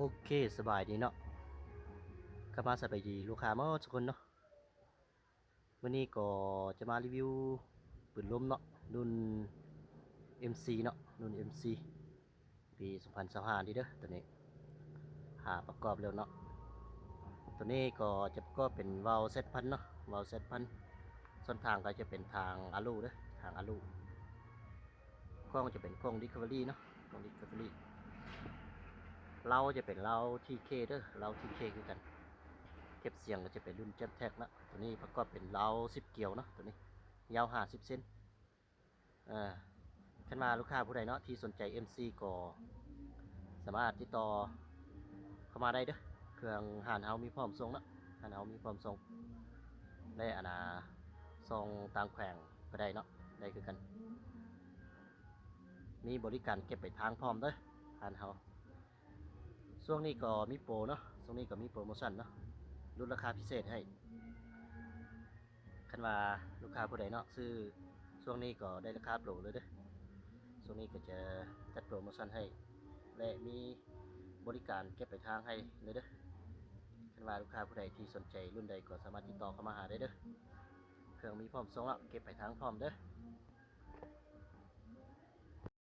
โอเคสบายดีเนาะก็มาสบายดีลูกค้ามาทุกคนเนาะวันนี้ก็จะมารีวิวปืนลมเนาะรุ่น MC เนาะรุ่น MC ปี2025ดีเด้อตัวนี้หาประกอบแล้วเนาะตัวนี้ก็จะประกอบเป็นวาล์วเซตพันเนาะวาล์วเซตพันส่วนทางก็จะเป็นทางอะลูเด้อทางอะลูกล้องจะเป็นกล้อง Recovery เนาะกล้อง Recovery เราจะเป็นเรา TK เด้อเรา TK คือกัน เก็บเสียงก็จะเป็นรุ่นแจ็บแท็กนะตัวนี้ประกอบเป็นเล้า10เกี่ยวเนาะตัวนี้ยาว50เซนขึ้นมาลูกค้าผู้ใดเนาะที่สนใจ MC ก็สามารถติดต่อเข้ามาได้เด้อเครื่องหานเฮามีพร้อมส่งเนาะหานเฮามีพร้อมส่งได้อาณาส่งตามแขวงก็ได้เนาะได้คือกันมีบริการเก็บไปทางพร้อมเด้อหานเฮาช่วงนี้ก็มีโปรเนาะช่วงนี้ก็มีโปรโมชั่นเนาะลดราคาพิเศษให้คันว่าลูกค้าผู้ใดเนาะซื้อช่วงนี้ก็ได้ราคาโปรเลยเด้อช่วงนี้ก็จะจัดโปรโมชั่นให้และมีบริการเก็บไปทางให้เลยเด้อคันว่าลูกค้าผู้ใดที่สนใจรุ่นใดก็สามารถติดต่อเข้ามาหาได้เด้อเครื่องมีพร้อมส่งแล้วเก็บไปทางพร้อมเด้อ